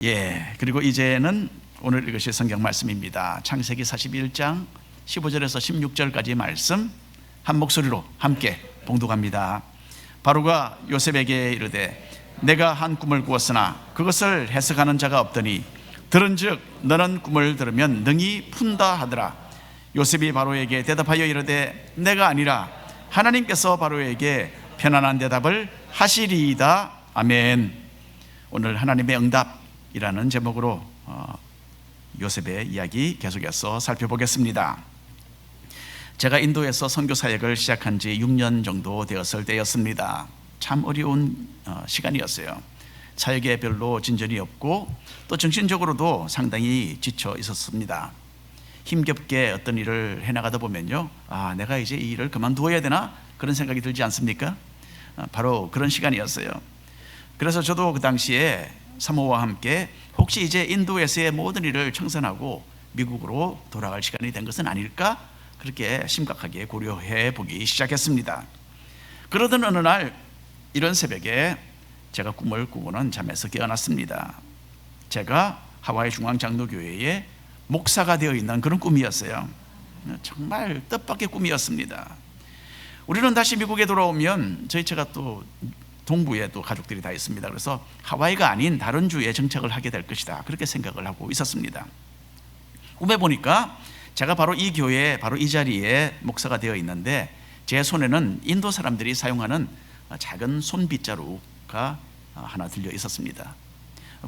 그리고 이제는 오늘 읽으실 성경 말씀입니다. 창세기 41장 15절에서 16절까지 말씀 한 목소리로 함께 봉독합니다. 바로가 요셉에게 이르되 내가 한 꿈을 꾸었으나 그것을 해석하는 자가 없더니 들은즉 너는 꿈을 들으면 능히 푼다 하더라. 요셉이 바로에게 대답하여 이르되 내가 아니라 하나님께서 바로에게 편안한 대답을 하시리이다. 아멘. 오늘 하나님의 응답이라는 제목으로 요셉의 이야기 계속해서 살펴보겠습니다. 제가 인도에서 선교 사역을 시작한 지 6년 정도 되었을 때였습니다. 참 어려운 시간이었어요. 사역에 별로 진전이 없고 또 정신적으로도 상당히 지쳐 있었습니다. 힘겹게 어떤 일을 해나가다 보면요, 내가 이제 이 일을 그만두어야 되나? 그런 생각이 들지 않습니까? 바로 그런 시간이었어요. 그래서 저도 그 당시에 사모와 함께 혹시 이제 인도에서의 모든 일을 청산하고 미국으로 돌아갈 시간이 된 것은 아닐까? 그렇게 심각하게 고려해 보기 시작했습니다. 그러던 어느 날 이런 새벽에 제가 꿈을 꾸고는 잠에서 깨어났습니다. 제가 하와이 중앙장로교회의 목사가 되어 있는 그런 꿈이었어요. 정말 뜻밖의 꿈이었습니다. 우리는 다시 미국에 돌아오면 제가 또 동부에 또 가족들이 다 있습니다. 그래서 하와이가 아닌 다른 주에 정착을 하게 될 것이다, 그렇게 생각을 하고 있었습니다. 꿈에 보니까 제가 바로 이 교회에 바로 이 자리에 목사가 되어 있는데 제 손에는 인도 사람들이 사용하는 작은 손빗자루가 하나 들려 있었습니다.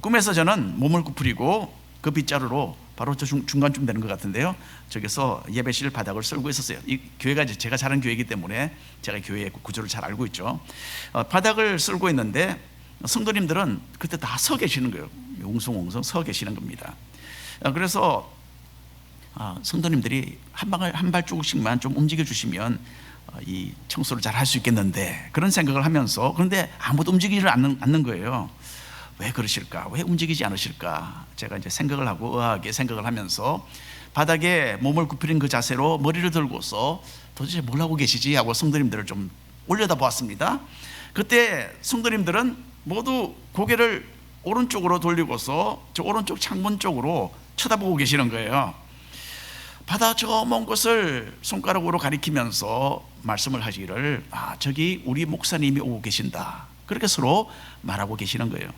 꿈에서 저는 몸을 구부리고 그 빗자루로 바로 저 중간쯤 되는 것 같은데요, 저기서 예배실 바닥을 쓸고 있었어요. 이 교회가 제가 자란 교회이기 때문에 제가 교회의 구조를 잘 알고 있죠. 바닥을 쓸고 있는데 성도님들은 그때 다 서 계시는 거예요. 웅성웅성 서 계시는 겁니다. 그래서 성도님들이 한 발조금씩만 좀 움직여 주시면 이 청소를 잘 할 수 있겠는데, 그런 생각을 하면서, 그런데 아무도 움직이지 않는 거예요. 왜 그러실까? 왜 움직이지 않으실까? 제가 이제 생각을 하고 의아하게 생각을 하면서 바닥에 몸을 굽히는 그 자세로 머리를 들고서 도대체 뭘 하고 계시지? 하고 성도님들을 좀 올려다 보았습니다. 그때 성도님들은 모두 고개를 오른쪽으로 돌리고서 저 오른쪽 창문 쪽으로 쳐다보고 계시는 거예요. 바다 저 먼 곳을 손가락으로 가리키면서 말씀을 하시기를, 저기 우리 목사님이 오고 계신다, 그렇게 서로 말하고 계시는 거예요.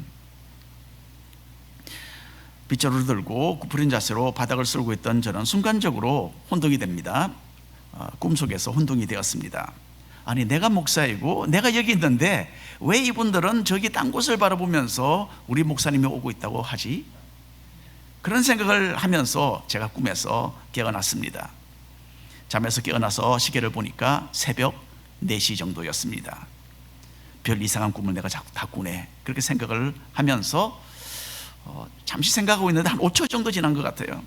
빗자루를 들고 구부린 자세로 바닥을 쓸고 있던 저는 순간적으로 혼동이 됩니다. 꿈속에서 혼동이 되었습니다. 아니, 내가 목사이고 내가 여기 있는데 왜 이분들은 저기 딴 곳을 바라보면서 우리 목사님이 오고 있다고 하지? 그런 생각을 하면서 제가 꿈에서 깨어났습니다. 잠에서 깨어나서 시계를 보니까 새벽 4시 정도였습니다. 별 이상한 꿈을 내가 다 꾸네, 그렇게 생각을 하면서 잠시 생각하고 있는데 한 5초 정도 지난 것 같아요.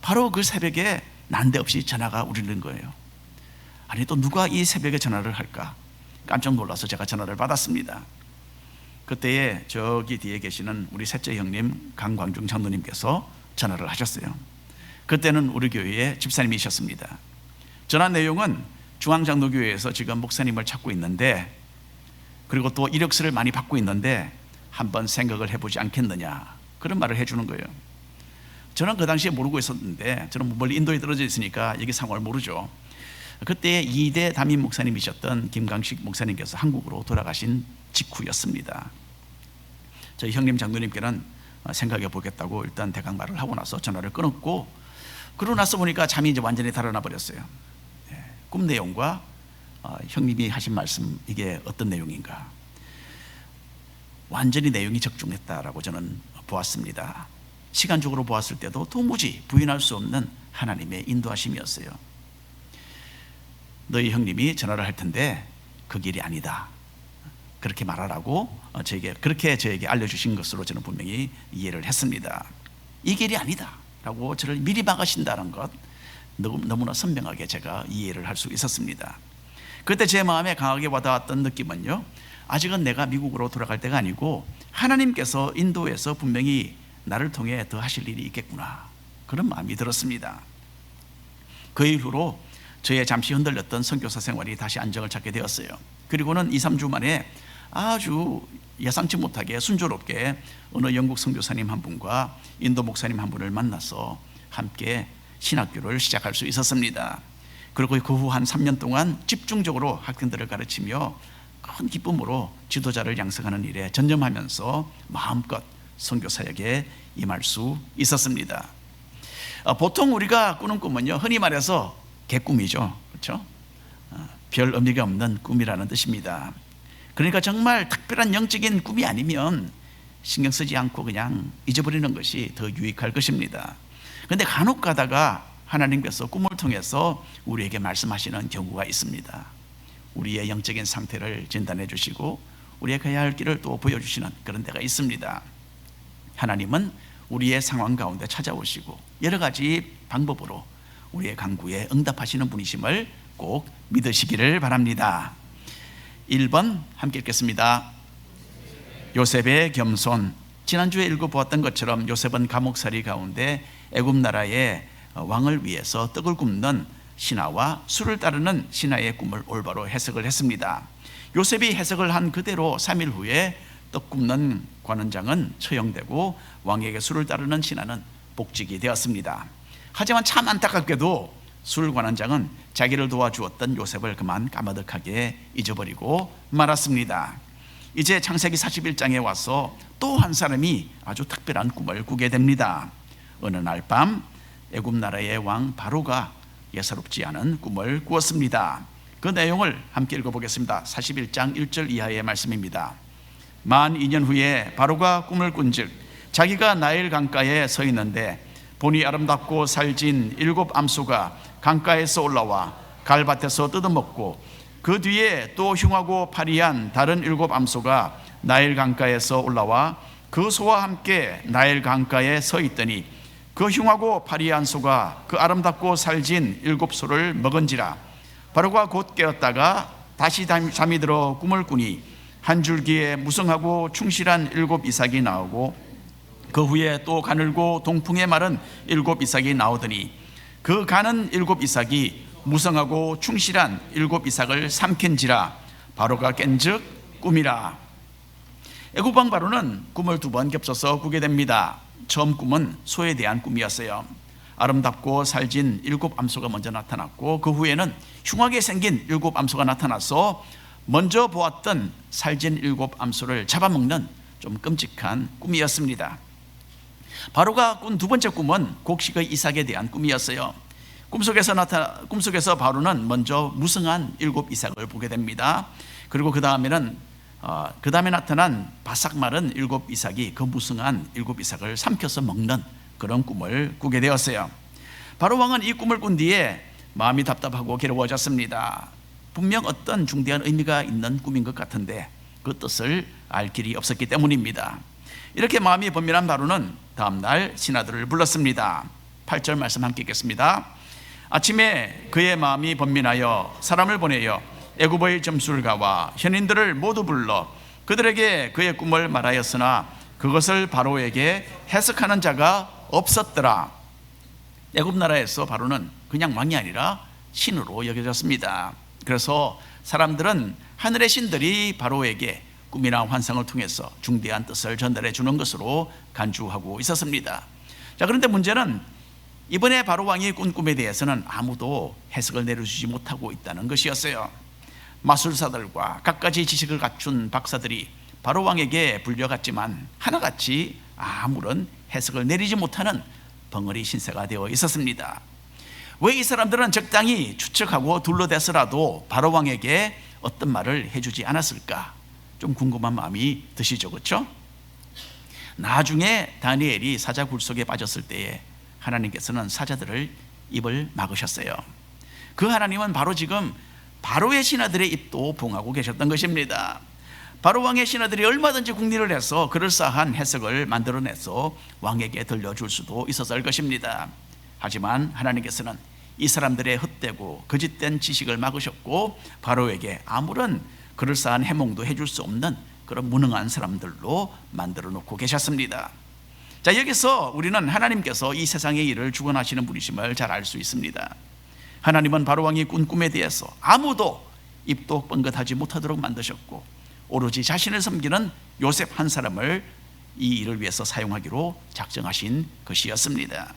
바로 그 새벽에 난데없이 전화가 울리는 거예요. 아니, 또 누가 이 새벽에 전화를 할까? 깜짝 놀라서 제가 전화를 받았습니다. 그때에 저기 뒤에 계시는 우리 셋째 형님 강광중 장로님께서 전화를 하셨어요. 그때는 우리 교회의 집사님이셨습니다. 전화 내용은 중앙장로교회에서 지금 목사님을 찾고 있는데, 그리고 또 이력서를 많이 받고 있는데 한번 생각을 해보지 않겠느냐, 그런 말을 해주는 거예요. 저는 그 당시에 모르고 있었는데, 저는 멀리 인도에 떨어져 있으니까 여기 상황을 모르죠. 그때 2대 담임 목사님이셨던 김강식 목사님께서 한국으로 돌아가신 직후였습니다. 저희 형님 장로님께는 생각해 보겠다고 일단 대강 말을 하고 나서 전화를 끊었고, 그러고 나서 보니까 잠이 이제 완전히 달아나 버렸어요. 꿈 내용과 형님이 하신 말씀, 이게 어떤 내용인가, 완전히 내용이 적중했다라고 저는 보았습니다. 시간적으로 보았을 때도 도무지 부인할 수 없는 하나님의 인도하심이었어요. 너희 형님이 전화를 할 텐데 그 길이 아니다, 그렇게 말하라고 저에게 알려주신 것으로 저는 분명히 이해를 했습니다. 이 길이 아니다 라고 저를 미리 막으신다는 것, 너무나 선명하게 제가 이해를 할 수 있었습니다. 그때 제 마음에 강하게 와닿았던 느낌은요, 아직은 내가 미국으로 돌아갈 때가 아니고 하나님께서 인도에서 분명히 나를 통해 더 하실 일이 있겠구나, 그런 마음이 들었습니다. 그 이후로 저의 잠시 흔들렸던 선교사 생활이 다시 안정을 찾게 되었어요. 그리고는 2, 3주 만에 아주 예상치 못하게 순조롭게 어느 영국 선교사님 한 분과 인도 목사님 한 분을 만나서 함께 신학교를 시작할 수 있었습니다. 그리고 그 후 한 3년 동안 집중적으로 학생들을 가르치며 큰 기쁨으로 지도자를 양성하는 일에 전념하면서 마음껏 선교사역에 임할 수 있었습니다. 보통 우리가 꾸는 꿈은요, 흔히 말해서 개꿈이죠. 그렇죠? 별 의미가 없는 꿈이라는 뜻입니다. 그러니까 정말 특별한 영적인 꿈이 아니면 신경 쓰지 않고 그냥 잊어버리는 것이 더 유익할 것입니다. 그런데 간혹 가다가 하나님께서 꿈을 통해서 우리에게 말씀하시는 경우가 있습니다. 우리의 영적인 상태를 진단해 주시고 우리의 가야 할 길을 또 보여주시는 그런 데가 있습니다. 하나님은 우리의 상황 가운데 찾아오시고 여러 가지 방법으로 우리의 간구에 응답하시는 분이심을 꼭 믿으시기를 바랍니다. 1번 함께 읽겠습니다. 요셉의 겸손. 지난주에 읽어보았던 것처럼 요셉은 감옥살이 가운데 애굽 나라의 왕을 위해서 떡을 굽는 신하와 술을 따르는 신하의 꿈을 올바로 해석을 했습니다. 요셉이 해석을 한 그대로 3일 후에 떡 굽는 관원장은 처형되고 왕에게 술을 따르는 신하는 복직이 되었습니다. 하지만 참 안타깝게도 술 관원장은 자기를 도와주었던 요셉을 그만 까마득하게 잊어버리고 말았습니다. 이제 창세기 41장에 와서 또 한 사람이 아주 특별한 꿈을 꾸게 됩니다. 어느 날 밤 애굽 나라의 왕 바로가 예사롭지 않은 꿈을 꾸었습니다. 그 내용을 함께 읽어보겠습니다. 41장 1절 이하의 말씀입니다. 만 2년 후에 바로가 꿈을 꾼즉 자기가 나일 강가에 서 있는데 보니 아름답고 살진 7 암소가 강가에서 올라와 갈밭에서 뜯어먹고 그 뒤에 또 흉하고 파리한 다른 7 암소가 나일 강가에서 올라와 그 소와 함께 나일 강가에 서 있더니 그 흉하고 파리한 소가 그 아름답고 살진 7 소를 먹은지라. 바로가 곧 깨었다가 다시 잠이 들어 꿈을 꾸니 한 줄기에 무성하고 충실한 7 이삭이 나오고 그 후에 또 가늘고 동풍에 마른 7 이삭이 나오더니 그 가는 7 이삭이 무성하고 충실한 7 이삭을 삼킨지라. 바로가 깬즉 꿈이라. 애굽 왕 바로는 꿈을 2번 겹쳐서 꾸게 됩니다. 처음 꿈은 소에 대한 꿈이었어요. 아름답고 살진 7 암소가 먼저 나타났고 그 후에는 흉하게 생긴 7 암소가 나타나서 먼저 보았던 살진 7 암소를 잡아먹는 좀 끔찍한 꿈이었습니다. 바로가 꾼 2번째 꿈은 곡식의 이삭에 대한 꿈이었어요. 꿈속에서 바로는 먼저 무성한 7 이삭을 보게 됩니다. 그리고 그 다음에 나타난 바싹 마른 7 이삭이 그 무성한 7 이삭을 삼켜서 먹는 그런 꿈을 꾸게 되었어요. 바로 왕은 이 꿈을 꾼 뒤에 마음이 답답하고 괴로워졌습니다. 분명 어떤 중대한 의미가 있는 꿈인 것 같은데 그 뜻을 알 길이 없었기 때문입니다. 이렇게 마음이 번민한 바로는 다음날 신하들을 불렀습니다. 8절 말씀 함께 읽겠습니다. 아침에 그의 마음이 번민하여 사람을 보내어 애굽의 점술가와 현인들을 모두 불러 그들에게 그의 꿈을 말하였으나 그것을 바로에게 해석하는 자가 없었더라. 애굽 나라에서 바로는 그냥 왕이 아니라 신으로 여겨졌습니다. 그래서 사람들은 하늘의 신들이 바로에게 꿈이나 환상을 통해서 중대한 뜻을 전달해 주는 것으로 간주하고 있었습니다. 자, 그런데 문제는 이번에 바로 왕이 꾼 꿈에 대해서는 아무도 해석을 내려주지 못하고 있다는 것이었어요. 마술사들과 갖가지 지식을 갖춘 박사들이 바로 왕에게 불려갔지만 하나같이 아무런 해석을 내리지 못하는 벙어리 신세가 되어 있었습니다. 왜 이 사람들은 적당히 추측하고 둘러대서라도 바로 왕에게 어떤 말을 해주지 않았을까? 좀 궁금한 마음이 드시죠, 그렇죠? 나중에 다니엘이 사자 굴 속에 빠졌을 때에 하나님께서는 사자들을 입을 막으셨어요. 그 하나님은 바로 지금 바로의 신하들의 입도 봉하고 계셨던 것입니다. 바로 왕의 신하들이 얼마든지 궁리를 해서 그럴싸한 해석을 만들어내서 왕에게 들려줄 수도 있었을 것입니다. 하지만 하나님께서는 이 사람들의 헛되고 거짓된 지식을 막으셨고 바로에게 아무런 그럴싸한 해몽도 해줄 수 없는 그런 무능한 사람들로 만들어 놓고 계셨습니다. 자, 여기서 우리는 하나님께서 이 세상의 일을 주관하시는 분이심을 잘 알 수 있습니다. 하나님은 바로 왕이 꾼 꿈에 대해서 아무도 입도 뻥긋하지 못하도록 만드셨고 오로지 자신을 섬기는 요셉 한 사람을 이 일을 위해서 사용하기로 작정하신 것이었습니다.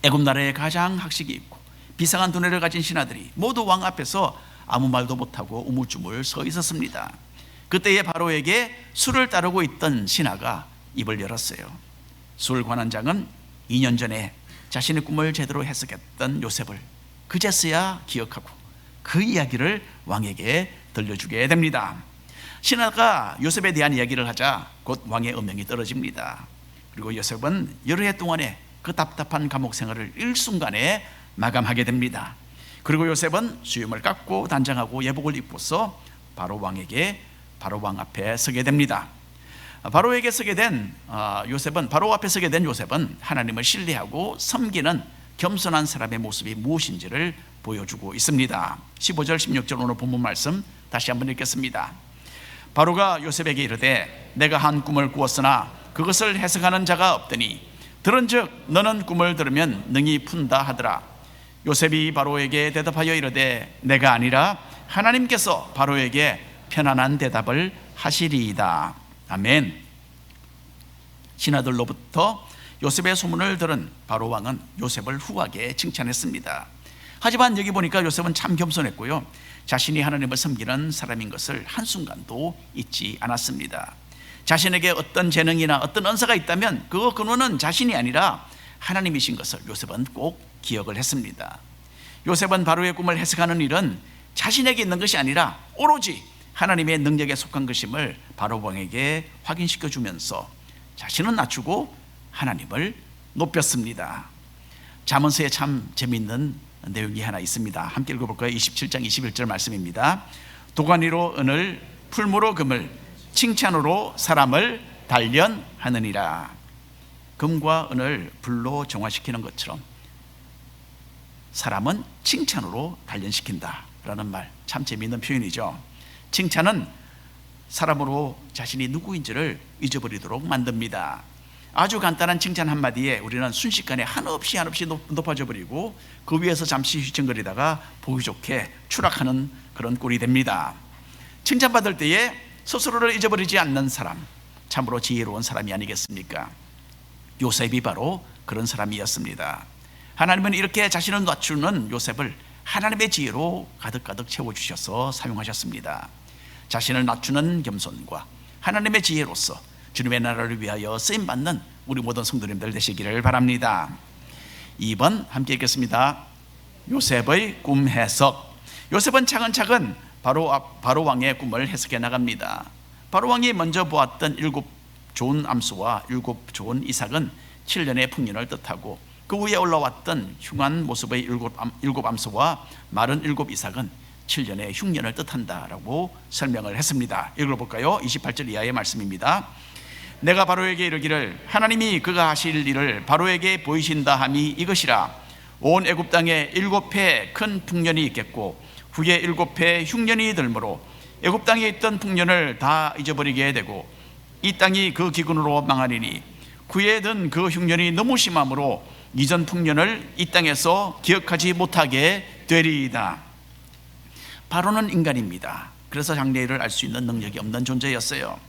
애굽 나라의 가장 학식이 있고 비상한 두뇌를 가진 신하들이 모두 왕 앞에서 아무 말도 못하고 우물쭈물 서 있었습니다. 그때에 바로에게 술을 따르고 있던 신하가 입을 열었어요. 술 관원장은 2년 전에 자신의 꿈을 제대로 해석했던 요셉을 그제서야 기억하고 그 이야기를 왕에게 들려주게 됩니다. 신하가 요셉에 대한 이야기를 하자 곧 왕의 음명이 떨어집니다. 그리고 요셉은 여러 해 동안에 그 답답한 감옥 생활을 일순간에 마감하게 됩니다. 그리고 요셉은 수염을 깎고 단장하고 예복을 입고서 바로 왕 앞에 서게 됩니다. 바로 앞에 서게 된 요셉은 하나님을 신뢰하고 섬기는 겸손한 사람의 모습이 무엇인지를 보여주고 있습니다. 15절 16절 오늘 본문 말씀 다시 한번 읽겠습니다. 바로가 요셉에게 이르되 내가 한 꿈을 꾸었으나 그것을 해석하는 자가 없더니 들은즉 너는 꿈을 들으면 능히 푼다 하더라. 요셉이 바로에게 대답하여 이르되 내가 아니라 하나님께서 바로에게 편안한 대답을 하시리이다. 아멘. 신하들로부터 요셉의 소문을 들은 바로 왕은 요셉을 후하게 칭찬했습니다. 하지만 여기 보니까 요셉은 참 겸손했고요, 자신이 하나님을 섬기는 사람인 것을 한순간도 잊지 않았습니다. 자신에게 어떤 재능이나 어떤 은사가 있다면 그 근원은 자신이 아니라 하나님이신 것을 요셉은 꼭 기억을 했습니다. 요셉은 바로의 꿈을 해석하는 일은 자신에게 있는 것이 아니라 오로지 하나님의 능력에 속한 것임을 바로 왕에게 확인시켜 주면서 자신은 낮추고 하나님을 높였습니다. 잠언서에 참 재미있는 내용이 하나 있습니다. 함께 읽어볼까요? 27장 21절 말씀입니다. 도가니로 은을, 풀무로 금을, 칭찬으로 사람을 단련하느니라. 금과 은을 불로 정화시키는 것처럼 사람은 칭찬으로 단련시킨다라는 말, 참 재미있는 표현이죠. 칭찬은 사람으로 자신이 누구인지를 잊어버리도록 만듭니다. 아주 간단한 칭찬 한마디에 우리는 순식간에 한없이 높아져 버리고 그 위에서 잠시 휘청거리다가 보기 좋게 추락하는 그런 꼴이 됩니다. 칭찬받을 때에 스스로를 잊어버리지 않는 사람, 참으로 지혜로운 사람이 아니겠습니까? 요셉이 바로 그런 사람이었습니다. 하나님은 이렇게 자신을 낮추는 요셉을 하나님의 지혜로 가득가득 채워주셔서 사용하셨습니다. 자신을 낮추는 겸손과 하나님의 지혜로서 주님의 나라를 위하여 쓰임받는 우리 모든 성도님들 되시기를 바랍니다. 2번 함께 읽겠습니다. 요셉의 꿈 해석. 요셉은 차근차근 바로 왕의 꿈을 해석해 나갑니다. 바로 왕이 먼저 보았던 7 좋은 암소와 7 좋은 이삭은 7년의 풍년을 뜻하고 그 위에 올라왔던 흉한 모습의 7 암소와 마른 7 이삭은 7년의 흉년을 뜻한다라고 설명을 했습니다. 읽어볼까요? 28절 이하의 말씀입니다. 내가 바로에게 이르기를 하나님이 그가 하실 일을 바로에게 보이신다 함이 이것이라. 온 애굽 땅에 7해 큰 풍년이 있겠고 후에 7해 흉년이 들므로 애굽 땅에 있던 풍년을 다 잊어버리게 되고 이 땅이 그 기근으로 망하리니 그에 든 그 흉년이 너무 심함으로 이전 풍년을 이 땅에서 기억하지 못하게 되리이다. 바로는 인간입니다. 그래서 장래일을 알 수 있는 능력이 없는 존재였어요.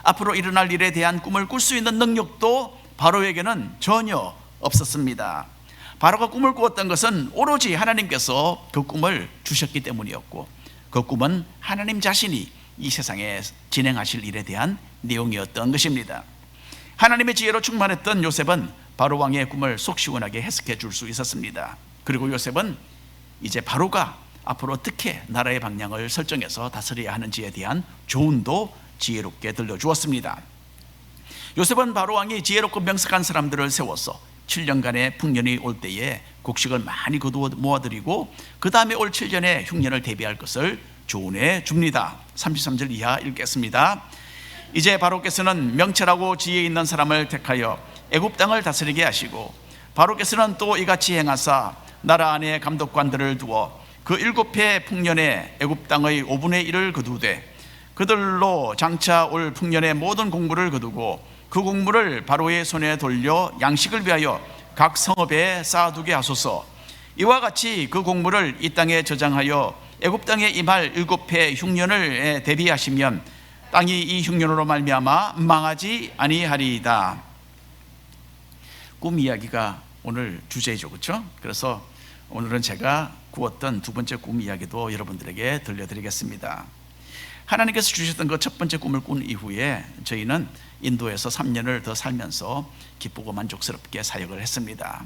앞으로 일어날 일에 대한 꿈을 꿀 수 있는 능력도 바로에게는 전혀 없었습니다. 바로가 꿈을 꾸었던 것은 오로지 하나님께서 그 꿈을 주셨기 때문이었고 그 꿈은 하나님 자신이 이 세상에 진행하실 일에 대한 내용이었던 것입니다. 하나님의 지혜로 충만했던 요셉은 바로 왕의 꿈을 속 시원하게 해석해 줄 수 있었습니다. 그리고 요셉은 이제 바로가 앞으로 어떻게 나라의 방향을 설정해서 다스려야 하는지에 대한 조언도 지혜롭게 들려주었습니다. 요셉은 바로 왕이 지혜롭고 명석한 사람들을 세워서 7년간의 풍년이 올 때에 곡식을 많이 거두어 모아드리고 그 다음에 올 7년의 흉년을 대비할 것을 조언해 줍니다. 33절 이하 읽겠습니다. 이제 바로께서는 명철하고 지혜 있는 사람을 택하여 애굽 땅을 다스리게 하시고 바로께서는 또 이같이 행하사 나라 안에 감독관들을 두어 그 7해 풍년에 애굽 땅의 5분의 1을 거두되 그들로 장차 올 풍년의 모든 곡물을 거두고 그 곡물을 바로의 손에 돌려 양식을 위하여 각 성읍에 쌓아두게 하소서. 이와 같이 그 곡물을 이 땅에 저장하여 애굽 땅에 임할 7해 흉년을 대비하시면 땅이 이 흉년으로 말미암아 망하지 아니하리이다. 꿈 이야기가 오늘 주제이죠, 그렇죠? 그래서 오늘은 제가 꾸었던 두 번째 꿈 이야기도 여러분들에게 들려드리겠습니다. 하나님께서 주셨던 그 첫 번째 꿈을 꾼 이후에 저희는 인도에서 3년을 더 살면서 기쁘고 만족스럽게 사역을 했습니다.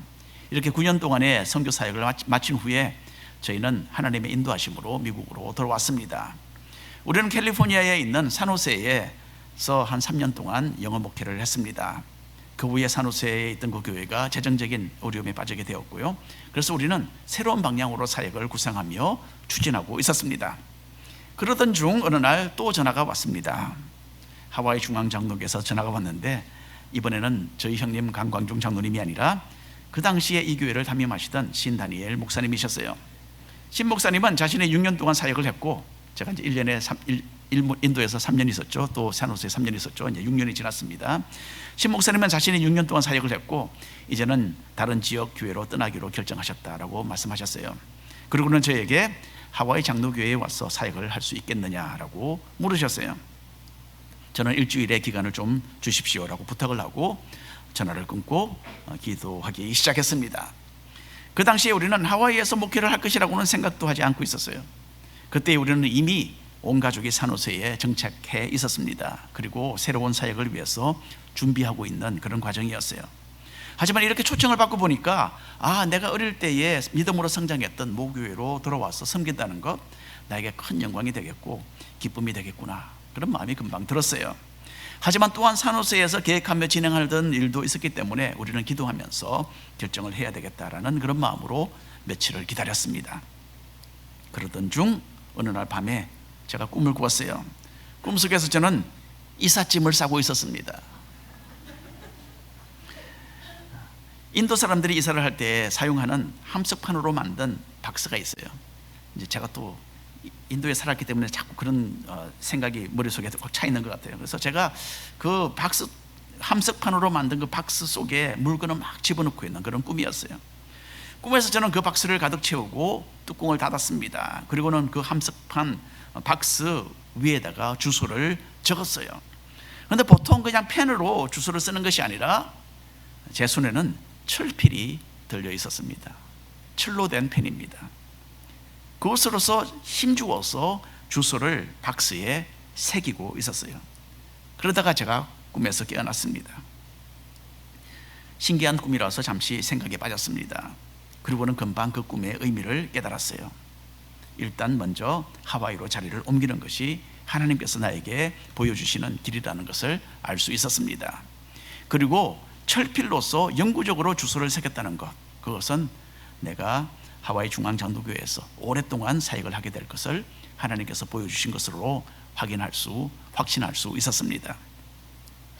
이렇게 9년 동안의 선교 사역을 마친 후에 저희는 하나님의 인도하심으로 미국으로 돌아왔습니다. 우리는 캘리포니아에 있는 산호세에서 한 3년 동안 영어 목회를 했습니다. 그 후에 산호세에 있던 그 교회가 재정적인 어려움에 빠지게 되었고요. 그래서 우리는 새로운 방향으로 사역을 구상하며 추진하고 있었습니다. 그러던 중 어느 날 또 전화가 왔습니다. 하와이 중앙장로교에서 전화가 왔는데 이번에는 저희 형님 강광중 장로님이 아니라 그 당시에 이 교회를 담임하시던 신 다니엘 목사님이셨어요. 신 목사님은 자신의 6년 동안 사역을 했고, 제가 이제 1년에 인도에서 3년 있었죠. 또 산호세에 3년 있었죠. 이제 6년이 지났습니다. 신 목사님은 자신이 6년 동안 사역을 했고 이제는 다른 지역 교회로 떠나기로 결정하셨다라고 말씀하셨어요. 그리고는 저에게 하와이 장로교회에 와서 사역을 할 수 있겠느냐라고 물으셨어요. 저는 일주일의 기간을 좀 주십시오라고 부탁을 하고 전화를 끊고 기도하기 시작했습니다. 그 당시에 우리는 하와이에서 목회를 할 것이라고는 생각도 하지 않고 있었어요. 그때 우리는 이미 온 가족이 산호세에 정착해 있었습니다. 그리고 새로운 사역을 위해서 준비하고 있는 그런 과정이었어요. 하지만 이렇게 초청을 받고 보니까 내가 어릴 때에 믿음으로 성장했던 모교회로 돌아와서 섬긴다는 것, 나에게 큰 영광이 되겠고 기쁨이 되겠구나, 그런 마음이 금방 들었어요. 하지만 또한 산호세에서 계획하며 진행하던 일도 있었기 때문에 우리는 기도하면서 결정을 해야 되겠다라는 그런 마음으로 며칠을 기다렸습니다. 그러던 중 어느 날 밤에 제가 꿈을 꾸었어요. 꿈속에서 저는 이삿짐을 싸고 있었습니다. 인도 사람들이 이사를 할 때 사용하는 함석판으로 만든 박스가 있어요. 이제 제가 또 인도에 살았기 때문에 자꾸 그런 생각이 머릿속에 확 차 있는 것 같아요. 그래서 제가 그 박스, 함석판으로 만든 그 박스 속에 물건을 막 집어넣고 있는 그런 꿈이었어요. 꿈에서 저는 그 박스를 가득 채우고 뚜껑을 닫았습니다. 그리고는 그 함석판 박스 위에다가 주소를 적었어요. 그런데 보통 그냥 펜으로 주소를 쓰는 것이 아니라 제 손에는 철필이 들려 있었습니다. 철로 된 펜입니다. 그것으로서 힘주어서 주소를 박스에 새기고 있었어요. 그러다가 제가 꿈에서 깨어났습니다. 신기한 꿈이라서 잠시 생각에 빠졌습니다. 그리고는 금방 그 꿈의 의미를 깨달았어요. 일단 먼저 하와이로 자리를 옮기는 것이 하나님께서 나에게 보여주시는 길이라는 것을 알 수 있었습니다. 그리고 철필로서 영구적으로 주소를 새겼다는 것, 그것은 내가 하와이 중앙장로교회에서 오랫동안 사역을 하게 될 것을 하나님께서 보여주신 것으로 확신할 수 있었습니다.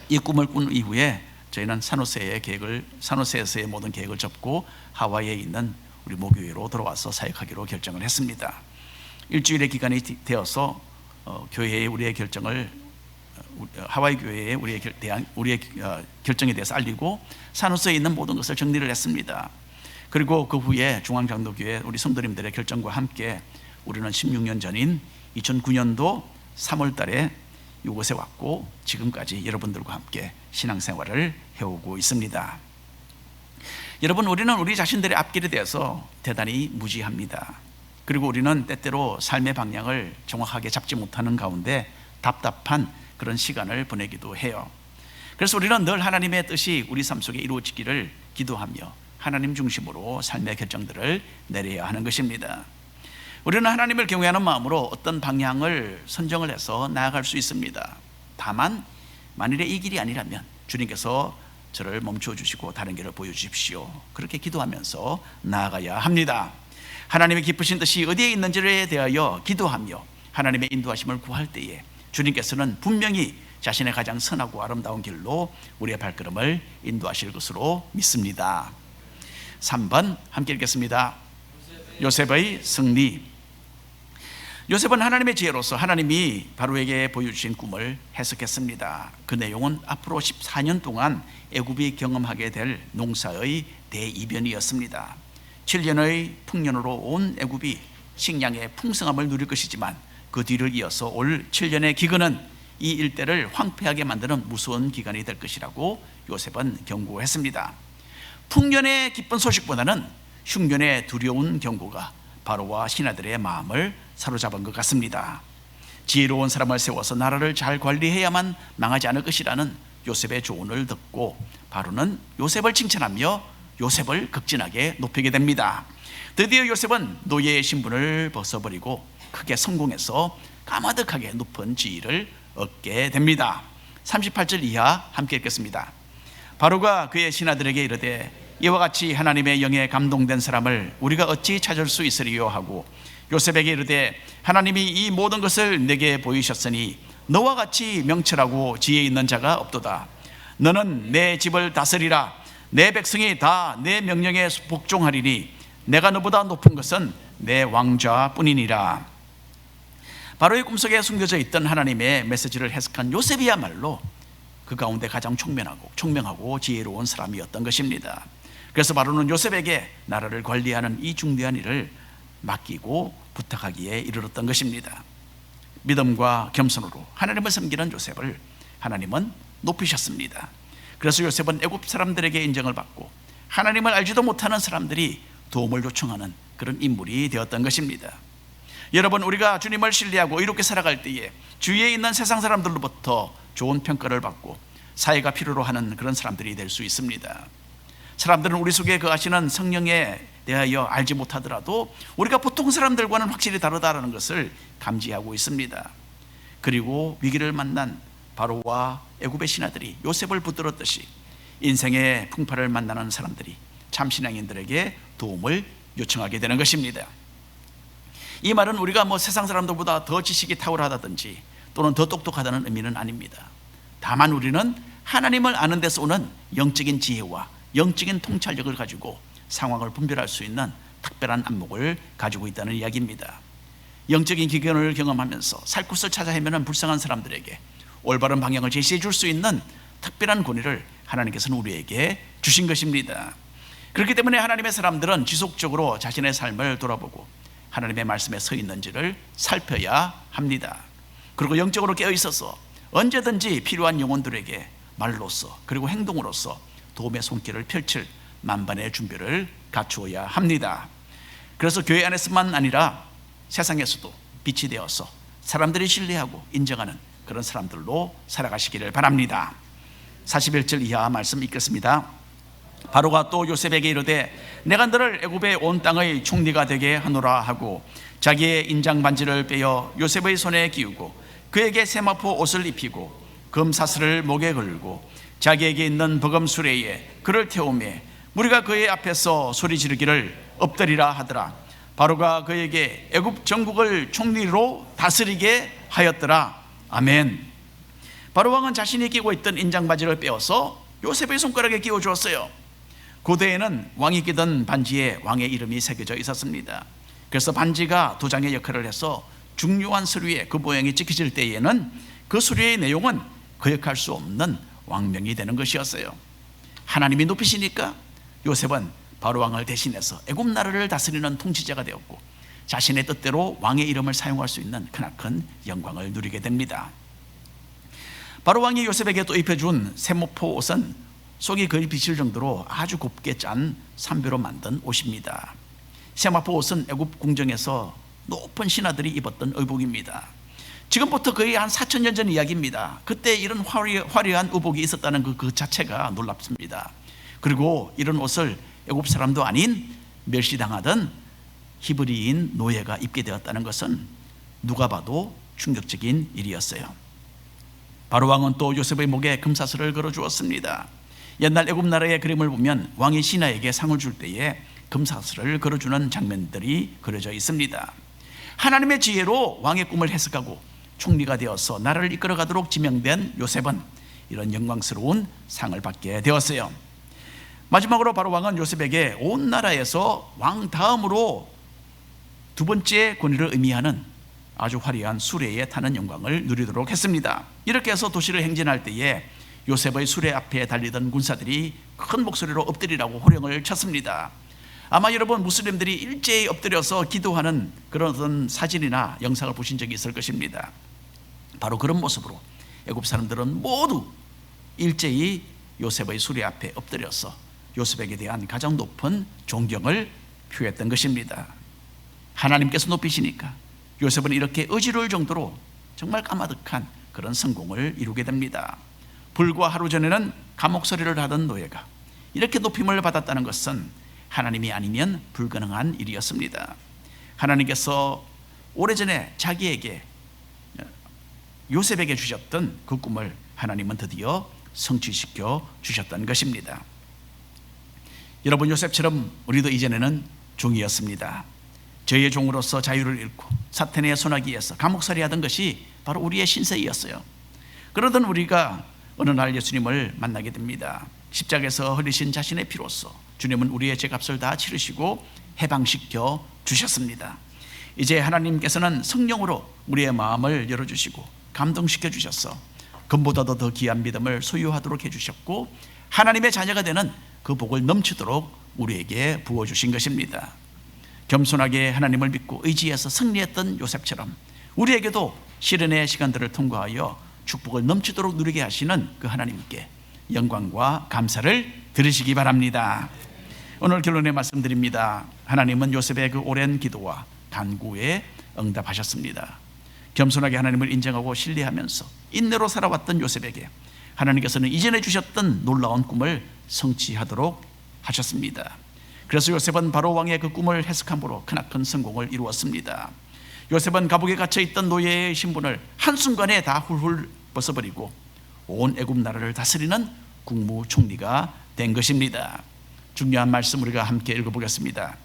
이 꿈을 꾼 이후에 저희는 산호세에서의 모든 계획을 접고 하와이에 있는 우리 모교회로 돌아와서 사역하기로 결정을 했습니다. 일주일의 기간이 되어서 교회에 우리의 결정을, 하와이 교회에 우리의 결정에 대해서 알리고 산호세에 있는 모든 것을 정리를 했습니다. 그리고 그 후에 중앙장로교회 우리 성도님들의 결정과 함께 우리는 16년 전인 2009년도 3월 달에 이곳에 왔고 지금까지 여러분들과 함께 신앙생활을 해오고 있습니다. 여러분, 우리는 우리 자신들의 앞길에 대해서 대단히 무지합니다. 그리고 우리는 때때로 삶의 방향을 정확하게 잡지 못하는 가운데 답답한 그런 시간을 보내기도 해요. 그래서 우리는 늘 하나님의 뜻이 우리 삶 속에 이루어지기를 기도하며 하나님 중심으로 삶의 결정들을 내려야 하는 것입니다. 우리는 하나님을 경외하는 마음으로 어떤 방향을 선정을 해서 나아갈 수 있습니다. 다만 만일에 이 길이 아니라면 주님께서 저를 멈춰 주시고 다른 길을 보여주십시오, 그렇게 기도하면서 나아가야 합니다. 하나님의 기쁘신 뜻이 어디에 있는지에 대하여 기도하며 하나님의 인도하심을 구할 때에 주님께서는 분명히 자신의 가장 선하고 아름다운 길로 우리의 발걸음을 인도하실 것으로 믿습니다. 3번 함께 읽겠습니다. 요셉의 승리. 요셉은 하나님의 지혜로서 하나님이 바로에게 보여주신 꿈을 해석했습니다. 그 내용은 앞으로 14년 동안 애굽이 경험하게 될 농사의 대이변이었습니다. 7년의 풍년으로 온 애굽이 식량의 풍성함을 누릴 것이지만 그 뒤를 이어서 올 7년의 기근은 이 일대를 황폐하게 만드는 무서운 기간이 될 것이라고 요셉은 경고했습니다. 풍년의 기쁜 소식보다는 흉년의 두려운 경고가 바로와 신하들의 마음을 사로잡은 것 같습니다. 지혜로운 사람을 세워서 나라를 잘 관리해야만 망하지 않을 것이라는 요셉의 조언을 듣고 바로는 요셉을 칭찬하며 요셉을 극진하게 높이게 됩니다. 드디어 요셉은 노예의 신분을 벗어버리고 크게 성공해서 까마득하게 높은 지위를 얻게 됩니다. 38절 이하 함께 읽겠습니다. 바로가 그의 신하들에게 이르되 이와 같이 하나님의 영에 감동된 사람을 우리가 어찌 찾을 수 있으리요 하고 요셉에게 이르되 하나님이 이 모든 것을 내게 보이셨으니 너와 같이 명철하고 지혜 있는 자가 없도다. 너는 내 집을 다스리라. 내 백성이 다 내 명령에 복종하리니 내가 너보다 높은 것은 내 왕좌뿐이니라. 바로의 꿈속에 숨겨져 있던 하나님의 메시지를 해석한 요셉이야말로 그 가운데 가장 총명하고 지혜로운 사람이었던 것입니다. 그래서 바로는 요셉에게 나라를 관리하는 이 중대한 일을 맡기고 부탁하기에 이르렀던 것입니다. 믿음과 겸손으로 하나님을 섬기는 요셉을 하나님은 높이셨습니다. 그래서 요셉은 애굽 사람들에게 인정을 받고 하나님을 알지도 못하는 사람들이 도움을 요청하는 그런 인물이 되었던 것입니다. 여러분, 우리가 주님을 신뢰하고 이렇게 살아갈 때에 주위에 있는 세상 사람들로부터 좋은 평가를 받고 사회가 필요로 하는 그런 사람들이 될 수 있습니다. 사람들은 우리 속에 거하시는 성령에 대하여 알지 못하더라도 우리가 보통 사람들과는 확실히 다르다는 것을 감지하고 있습니다. 그리고 위기를 만난 바로와 애굽의 신하들이 요셉을 붙들었듯이 인생의 풍파를 만나는 사람들이 참신앙인들에게 도움을 요청하게 되는 것입니다. 이 말은 우리가 세상 사람들보다 더 지식이 탁월하다든지 또는 더 똑똑하다는 의미는 아닙니다. 다만 우리는 하나님을 아는 데서 오는 영적인 지혜와 영적인 통찰력을 가지고 상황을 분별할 수 있는 특별한 안목을 가지고 있다는 이야기입니다. 영적인 기견을 경험하면서 살 곳을 찾아 헤매는 불쌍한 사람들에게 올바른 방향을 제시해 줄 수 있는 특별한 권위를 하나님께서는 우리에게 주신 것입니다. 그렇기 때문에 하나님의 사람들은 지속적으로 자신의 삶을 돌아보고 하나님의 말씀에 서 있는지를 살펴야 합니다. 그리고 영적으로 깨어 있어서 언제든지 필요한 영혼들에게 말로써 그리고 행동으로써 도움의 손길을 펼칠 만반의 준비를 갖추어야 합니다. 그래서 교회 안에서만 아니라 세상에서도 빛이 되어서 사람들이 신뢰하고 인정하는 그런 사람들로 살아가시기를 바랍니다. 41절 이하 말씀 읽겠습니다. 바로가 또 요셉에게 이르되 내가 너를 애굽의 온 땅의 총리가 되게 하노라 하고 자기의 인장 반지를 빼어 요셉의 손에 끼우고 그에게 세마포 옷을 입히고 금사슬을 목에 걸고 자기에게 있는 버금 수레에 그를 태우매 무리가 그의 앞에서 소리 지르기를 엎드리라 하더라. 바로가 그에게 애굽 전국을 총리로 다스리게 하였더라. 아멘. 바로 왕은 자신이 끼고 있던 인장 바지를 빼어서 요셉의 손가락에 끼워 주었어요. 고대에는 왕이 끼던 반지에 왕의 이름이 새겨져 있었습니다. 그래서 반지가 도장의 역할을 해서 중요한 서류에 그 모양이 찍혀질 때에는 그 서류의 내용은 거역할 수 없는 왕명이 되는 것이었어요. 하나님이 높이시니까 요셉은 바로 왕을 대신해서 애굽 나라를 다스리는 통치자가 되었고 자신의 뜻대로 왕의 이름을 사용할 수 있는 크나큰 영광을 누리게 됩니다. 바로 왕이 요셉에게 또 입혀준 세모포 옷은 속이 거의 비칠 정도로 아주 곱게 짠 삼배로 만든 옷입니다. 세마포 옷은 애굽 궁정에서 높은 신하들이 입었던 의복입니다. 지금부터 거의 한 4,000년 전 이야기입니다. 그때 이런 화려한 의복이 있었다는 그 자체가 놀랍습니다. 그리고 이런 옷을 애굽 사람도 아닌 멸시당하던 히브리인 노예가 입게 되었다는 것은 누가 봐도 충격적인 일이었어요. 바로 왕은 또 요셉의 목에 금사슬을 걸어 주었습니다. 옛날 애굽 나라의 그림을 보면 왕이 신하에게 상을 줄 때에 금사슬을 걸어주는 장면들이 그려져 있습니다. 하나님의 지혜로 왕의 꿈을 해석하고 총리가 되어서 나라를 이끌어가도록 지명된 요셉은 이런 영광스러운 상을 받게 되었어요. 마지막으로 바로 왕은 요셉에게 온 나라에서 왕 다음으로 두 번째 권위를 의미하는 아주 화려한 수레에 타는 영광을 누리도록 했습니다. 이렇게 해서 도시를 행진할 때에 요셉의 수레 앞에 달리던 군사들이 큰 목소리로 엎드리라고 호령을 쳤습니다. 아마 여러분 무슬림들이 일제히 엎드려서 기도하는 그런 사진이나 영상을 보신 적이 있을 것입니다. 바로 그런 모습으로 애굽 사람들은 모두 일제히 요셉의 수레 앞에 엎드려서 요셉에게 대한 가장 높은 존경을 표했던 것입니다. 하나님께서 높이시니까 요셉은 이렇게 어지러울 정도로 정말 까마득한 그런 성공을 이루게 됩니다. 불과 하루 전에는 감옥살이를 하던 노예가 이렇게 높임을 받았다는 것은 하나님이 아니면 불가능한 일이었습니다. 하나님께서 오래전에 자기에게, 요셉에게 주셨던 그 꿈을 하나님은 드디어 성취시켜 주셨던 것입니다. 여러분, 요셉처럼 우리도 이전에는 종이었습니다. 저희의 종으로서 자유를 잃고 사탄의 소나기에서 감옥살이 하던 것이 바로 우리의 신세이었어요. 그러던 우리가 어느 날 예수님을 만나게 됩니다. 십자가에서 흘리신 자신의 피로써 주님은 우리의 죄값을 다 치르시고 해방시켜 주셨습니다. 이제 하나님께서는 성령으로 우리의 마음을 열어주시고 감동시켜 주셔서 금보다도 더 귀한 믿음을 소유하도록 해주셨고 하나님의 자녀가 되는 그 복을 넘치도록 우리에게 부어주신 것입니다. 겸손하게 하나님을 믿고 의지해서 승리했던 요셉처럼 우리에게도 시련의 시간들을 통과하여 축복을 넘치도록 누리게 하시는 그 하나님께 영광과 감사를 드리시기 바랍니다. 오늘 결론의 말씀드립니다. 하나님은 요셉의 그 오랜 기도와 간구에 응답하셨습니다. 겸손하게 하나님을 인정하고 신뢰하면서 인내로 살아왔던 요셉에게 하나님께서는 이전에 주셨던 놀라운 꿈을 성취하도록 하셨습니다. 그래서 요셉은 바로 왕의 그 꿈을 해석함으로 크나큰 성공을 이루었습니다. 요셉은 감옥에 갇혀있던 노예의 신분을 한순간에 다 훌훌 벗어버리고 온 애굽 나라를 다스리는 국무총리가 된 것입니다. 중요한 말씀 우리가 함께 읽어보겠습니다.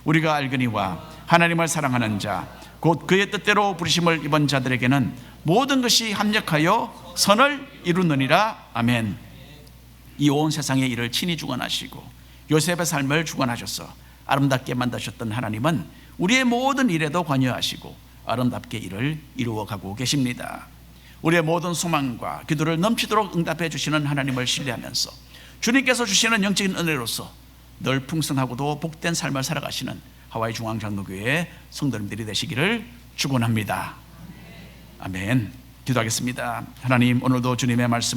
우리가 알거니와 하나님을 사랑하는 자 곧 그의 뜻대로 부르심을 입은 자들에게는 모든 것이 합력하여 선을 이루느니라. 아멘. 이 온 세상의 일을 친히 주관하시고 요셉의 삶을 주관하셔서 아름답게 만드셨던 하나님은 우리의 모든 일에도 관여하시고 아름답게 일을 이루어가고 계십니다. 우리의 모든 소망과 기도를 넘치도록 응답해 주시는 하나님을 신뢰하면서 주님께서 주시는 영적인 은혜로서 늘 풍성하고도 복된 삶을 살아가시는 하와이 중앙장로교회 성도님들이 되시기를 축원합니다. 아멘. 기도하겠습니다. 하나님, 오늘도 주님의 말씀